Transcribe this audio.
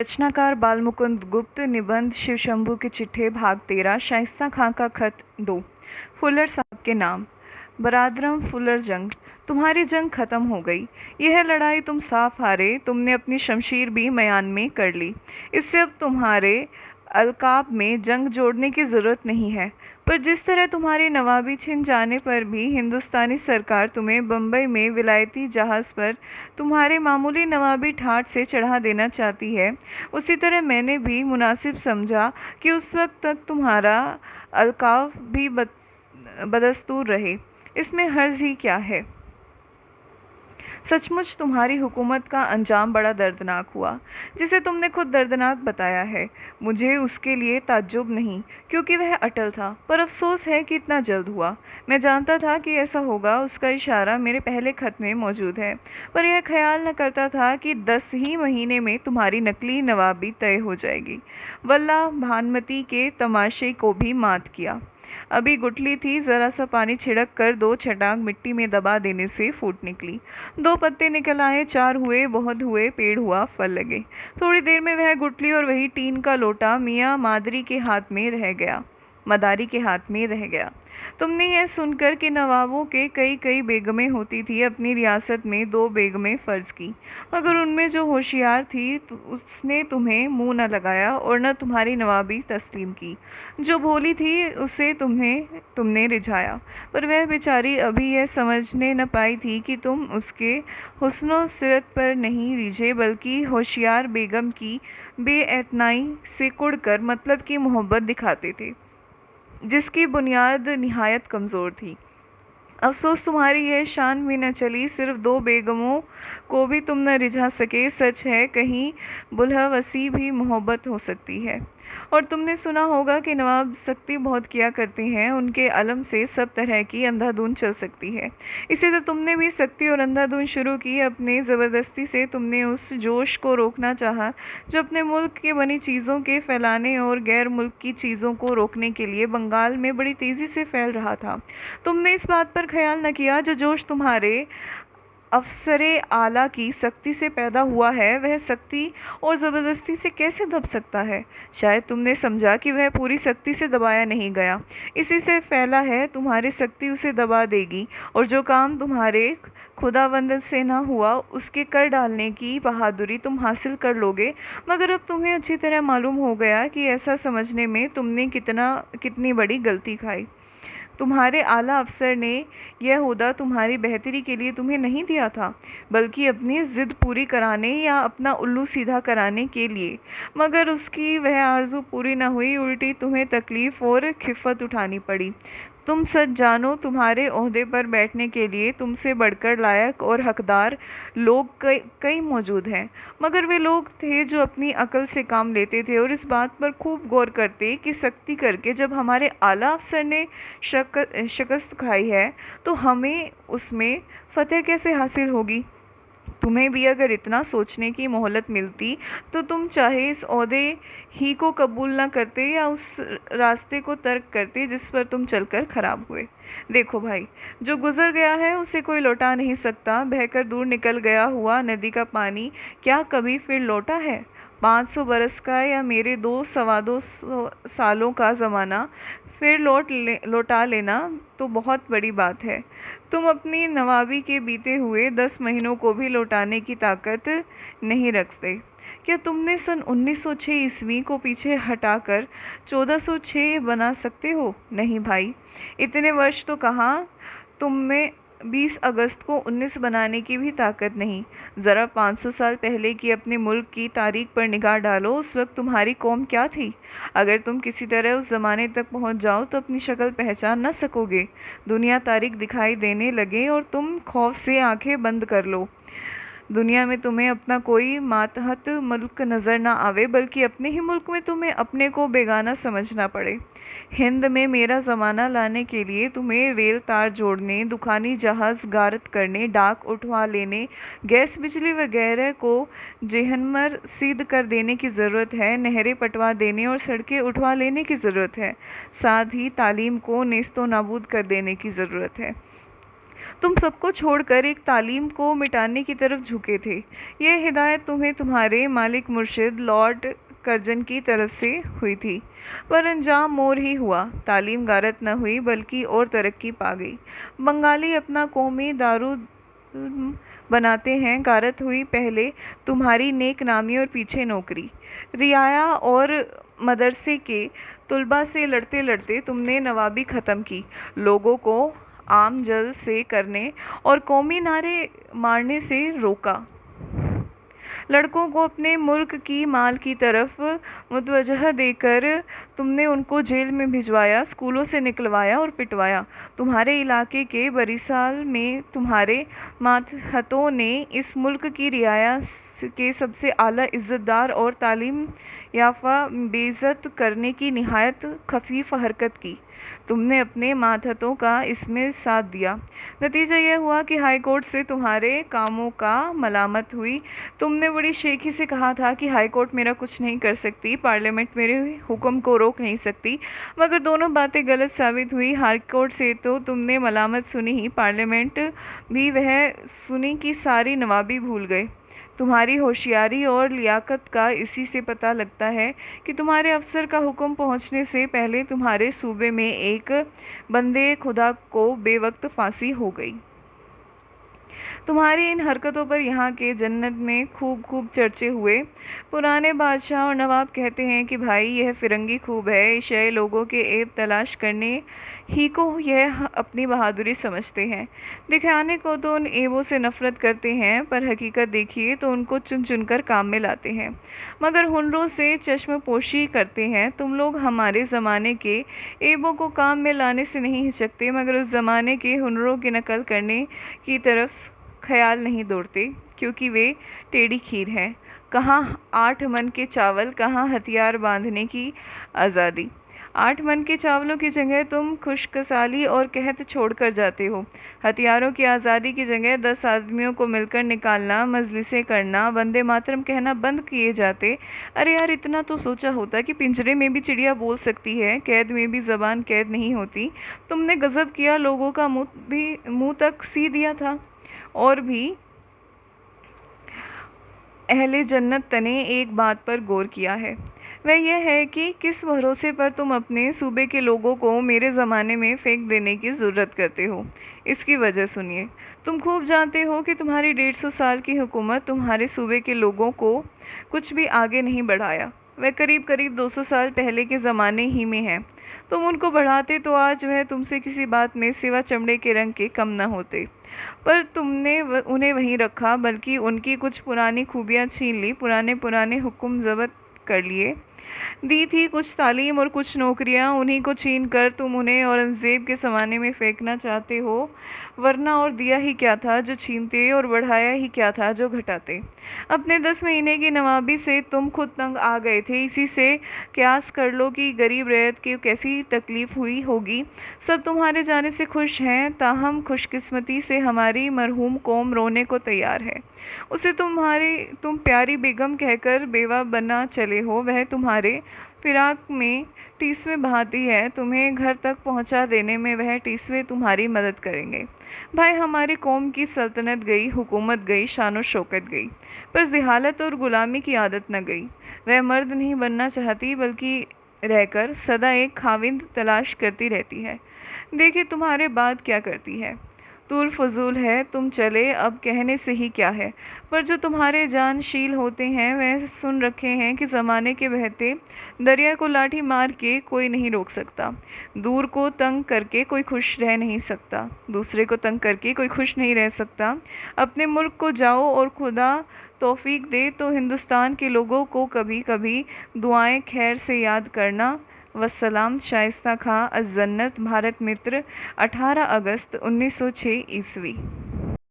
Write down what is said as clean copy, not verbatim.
रचनाकार बालमुकुंद गुप्त। निबंध शिवशंभू के चिट्ठे भाग 13। शाइस्ता खां का खत 2। फुलर साहब के नाम। बरादरम फुलर जंग। तुम्हारी जंग खत्म हो गई। यह लड़ाई तुम साफ हारे। तुमने अपनी शमशीर भी मयान में कर ली। इससे अब तुम्हारे अलकाब में जंग जोड़ने की ज़रूरत नहीं है। पर जिस तरह तुम्हारी नवाबी छिन जाने पर भी हिंदुस्तानी सरकार तुम्हें बम्बई में विलायती जहाज़ पर तुम्हारे मामूली नवाबी ठाठ से चढ़ा देना चाहती है, उसी तरह मैंने भी मुनासिब समझा कि उस वक्त तक तुम्हारा अलकाब भी बदस्तूर रहे। इसमें हर्ज ही क्या है। सचमुच तुम्हारी हुकूमत का अंजाम बड़ा दर्दनाक हुआ, जिसे तुमने खुद दर्दनाक बताया है। मुझे उसके लिए ताज्जुब नहीं, क्योंकि वह अटल था, पर अफसोस है कि इतना जल्द हुआ। मैं जानता था कि ऐसा होगा, उसका इशारा मेरे पहले खत में मौजूद है, पर यह ख्याल न करता था कि 10 ही महीने में तुम्हारी नकली नवाबी तय हो जाएगी। वल्लाह भानुमती के तमाशे को भी मात किया। अभी गुठली थी, जरा सा पानी छिड़क कर 2 छटाक मिट्टी में दबा देने से फूट निकली। 2 पत्ते निकल आए, 4 हुए, बहुत हुए, पेड़ हुआ, फल लगे। थोड़ी देर में वह गुठली और वही टीन का लोटा मियाँ मदारी के हाथ में रह गया। तुमने यह सुनकर कि नवाबों के कई कई बेगमें होती थी, अपनी रियासत में 2 बेगमें फ़र्ज की, मगर उनमें जो होशियार थी उसने तुम्हें मुंह न लगाया और न तुम्हारी नवाबी तस्लीम की। जो भोली थी उसे तुमने रिझाया, पर वह बेचारी अभी यह समझने न पाई थी कि तुम उसके हुस्नो सीरत पर नहीं रिझे, बल्कि होशियार बेगम की बेएतनाई से कुढ़कर मतलब की मोहब्बत दिखाते थे, जिसकी बुनियाद निहायत कमज़ोर थी। अफसोस तुम्हारी यह शान भी न चली, सिर्फ 2 बेगमों को भी तुम न रिझा सके। सच है, कहीं बुल्हवसी भी मोहब्बत हो सकती है। और तुमने सुना होगा कि नवाब सख्ती बहुत किया करते हैं, उनके अलम से सब तरह की अंधाधुन चल सकती है। इसी तरह तुमने भी सख्ती और अंधाधुन शुरू की। अपने ज़बरदस्ती से तुमने उस जोश को रोकना चाहा जो अपने मुल्क के बनी चीज़ों के फैलाने और गैर मुल्क की चीज़ों को रोकने के लिए बंगाल में बड़ी तेज़ी से फैल रहा था। तुमने इस बात पर ख्याल न किया जो जोश तुम्हारे अफसरे आला की सख्ती से पैदा हुआ है, वह सख्ती और ज़बरदस्ती से कैसे दब सकता है। शायद तुमने समझा कि वह पूरी सख्ती से दबाया नहीं गया, इसी से फैला है। तुम्हारी सख्ती उसे दबा देगी, और जो काम तुम्हारे खुदावंद से ना हुआ उसके कर डालने की बहादुरी तुम हासिल कर लोगे। मगर अब तुम्हें अच्छी तरह मालूम हो गया कि ऐसा समझने में तुमने कितनी बड़ी गलती खाई। तुम्हारे आला अफसर ने यह ओहदा तुम्हारी बेहतरी के लिए तुम्हें नहीं दिया था, बल्कि अपनी ज़िद पूरी कराने या अपना उल्लू सीधा कराने के लिए। मगर उसकी वह आरज़ू पूरी न हुई, उल्टी तुम्हें तकलीफ़ और खिफ़त उठानी पड़ी। तुम सच जानो, तुम्हारे ओहदे पर बैठने के लिए तुमसे बढ़कर लायक और हकदार लोग कई मौजूद हैं, मगर वे लोग थे जो अपनी अकल से काम लेते थे और इस बात पर खूब गौर करते कि सख्ती करके जब हमारे आला अफसर ने शिकस्त खाई है, तो हमें उसमें फ़तह कैसे हासिल होगी। तुम्हें भी अगर इतना सोचने की मोहलत मिलती तो तुम चाहे इस ओहदे ही को कबूल न करते या उस रास्ते को तर्क करते जिस पर तुम चलकर खराब हुए। देखो भाई, जो गुजर गया है उसे कोई लौटा नहीं सकता। बहकर दूर निकल गया हुआ नदी का पानी क्या कभी फिर लौटा है। 500 बरस का या मेरे 200 सालों का ज़माना फिर लौटा लेना तो बहुत बड़ी बात है। तुम अपनी नवाबी के बीते हुए 10 महीनों को भी लौटाने की ताकत नहीं रखते। क्या तुमने सन 1906 ईस्वी को पीछे हटाकर 1406 बना सकते हो? नहीं भाई, इतने वर्ष तो कहाँ। तुम में 20 अगस्त को 19 बनाने की भी ताकत नहीं। ज़रा 500 साल पहले की अपने मुल्क की तारीख पर निगाह डालो। उस वक्त तुम्हारी कौम क्या थी? अगर तुम किसी तरह उस ज़माने तक पहुंच जाओ तो अपनी शक्ल पहचान न सकोगे। दुनिया तारीख दिखाई देने लगे और तुम खौफ से आंखें बंद कर लो। दुनिया में तुम्हें अपना कोई मातहत मुल्क नज़र ना आवे, बल्कि अपने ही मुल्क में तुम्हें अपने को बेगाना समझना पड़े। हिंद में मेरा ज़माना लाने के लिए तुम्हें रेल तार जोड़ने, दुखानी जहाज़ गारत करने, डाक उठवा लेने, गैस बिजली वगैरह को जेहनमर सीध कर देने की ज़रूरत है, नहरें पटवा देने और सड़कें उठवा लेने की ज़रूरत है, साथ ही तालीम को नेस्तो नाबूद कर देने की ज़रूरत है। तुम सबको छोड़कर एक तालीम को मिटाने की तरफ झुके थे। यह हिदायत तुम्हें तुम्हारे मालिक मुर्शिद लॉर्ड कर्जन की तरफ से हुई थी, पर अंजाम मोर ही हुआ। तालीम गारत न हुई बल्कि और तरक्की पा गई। बंगाली अपना कौमी दारू बनाते हैं, गारत हुई पहले तुम्हारी नेक नामी और पीछे नौकरी। रियाया और मदरसे के तुलबा से लड़ते लड़ते तुमने नवाबी ख़त्म की, लोगों को आम जल से करने और कौमी नारे मारने से रोका। लड़कों को अपने मुल्क की माल की तरफ मुतवज्जह देकर तुमने उनको जेल में भिजवाया, स्कूलों से निकलवाया और पिटवाया। तुम्हारे इलाके के बरिसाल में तुम्हारे मातहतों ने इस मुल्क की रियाया के सबसे आला इज़्ज़तदार और तालीम याफ़ा बेइज्जत करने की निहायत खफीफ हरकत की। तुमने अपने मातहतों का इसमें साथ दिया। नतीजा यह हुआ कि हाई कोर्ट से तुम्हारे कामों का मलामत हुई। तुमने बड़ी शेखी से कहा था कि हाई कोर्ट मेरा कुछ नहीं कर सकती, पार्लियामेंट मेरे हुक्म को रोक नहीं सकती, मगर दोनों बातें गलत साबित हुई। हाई कोर्ट से तो तुमने मलामत सुनी ही, पार्लियामेंट भी वह सुनी कि सारी नवाबी भूल गए। तुम्हारी होशियारी और लियाकत का इसी से पता लगता है कि तुम्हारे अफसर का हुक्म पहुंचने से पहले तुम्हारे सूबे में एक बंदे खुदा को बेवक्त फांसी हो गई। तुम्हारी इन हरकतों पर यहाँ के जन्नत में खूब खूब चर्चे हुए। पुराने बादशाह और नवाब कहते हैं कि भाई यह फिरंगी खूब है, एशियाई लोगों के ऐब तलाश करने ही को यह अपनी बहादुरी समझते हैं। दिखाने को तो उन ऐबों से नफरत करते हैं, पर हकीकत देखिए तो उनको चुन चुन कर काम में लाते हैं, मगर हुनरों से चश्मपोशी करते हैं। तुम लोग हमारे ज़माने के ऐबों को काम में लाने से नहीं हिचकते, मगर उस ज़माने के हुनरों की नकल करने की तरफ ख्याल नहीं दौड़ते, क्योंकि वे टेढ़ी खीर हैं। कहाँ 8 मन के चावल, कहाँ हथियार बांधने की आज़ादी। 8 मन के चावलों की जगह तुम खुशकसाली और कहत छोड़कर जाते हो। हथियारों की आज़ादी की जगह 10 आदमियों को मिलकर निकालना, मजलिसें करना, वंदे मातरम कहना बंद किए जाते। अरे यार, इतना तो सोचा होता कि पिंजरे में भी चिड़िया बोल सकती है, कैद में भी ज़बान कैद नहीं होती। तुमने गज़ब किया, लोगों का मुँह तक सी दिया था। और भी अहले जन्नत तने एक बात पर गौर किया है, वह यह है कि किस भरोसे पर तुम अपने सूबे के लोगों को मेरे ज़माने में फेंक देने की ज़रूरत करते हो। इसकी वजह सुनिए। तुम खूब जानते हो कि तुम्हारी 150 साल की हुकूमत तुम्हारे सूबे के लोगों को कुछ भी आगे नहीं बढ़ाया। वह करीब करीब 200 साल पहले के ज़माने ही में है। तुम उनको बढ़ाते तो आज वह तुमसे किसी बात में सिवा चमड़े के रंग के कम न होते, पर तुमने उन्हें वहीं रखा, बल्कि उनकी कुछ पुरानी खूबियाँ छीन ली, पुराने हुक्म ज़ब्त कर लिए। दी थी कुछ तालीम और कुछ नौकरियां, उन्हीं को छीन कर तुम उन्हें औरंगज़ेब के ज़माने में फेंकना चाहते हो। वरना और दिया ही क्या था जो छीनते, और बढ़ाया ही क्या था जो घटाते। अपने 10 महीने की नवाबी से तुम खुद तंग आ गए थे। इसी से क्यास कर लो कि गरीब रैयत की कैसी तकलीफ़ हुई होगी। सब तुम्हारे जाने से खुश हैं, ताहम खुशकिस्मती से हमारी मरहूम कौम रोने को तैयार है। उसे तुम प्यारी बेगम कहकर बेवा बना चले हो। वह तुम्हारे फिराक में टीसवे बहाती है। तुम्हें घर तक पहुंचा देने में वह टीसवे तुम्हारी मदद करेंगे। भाई, हमारी कौम की सल्तनत गई, हुकूमत गई, शान और शौकत गई, पर जिहालत और ग़ुलामी की आदत न गई। वह मर्द नहीं बनना चाहती, बल्कि रहकर सदा एक खाविंद तलाश करती रहती है। देखिए तुम्हारे बाद क्या करती है। तूल फजूल है, तुम चले, अब कहने से ही क्या है। पर जो तुम्हारे जानशील होते हैं वह सुन रखे हैं कि ज़माने के बहते दरिया को लाठी मार के कोई नहीं रोक सकता। दूर को तंग करके कोई खुश रह नहीं सकता, दूसरे को तंग करके कोई खुश नहीं रह सकता। अपने मुल्क को जाओ और खुदा तौफीक दे तो हिंदुस्तान के लोगों को कभी कभी दुआएं खैर से याद करना। वस्सलाम। शाइस्ता खां, अज़ जन्नत, भारत मित्र, 18 अगस्त 1906 ईस्वी।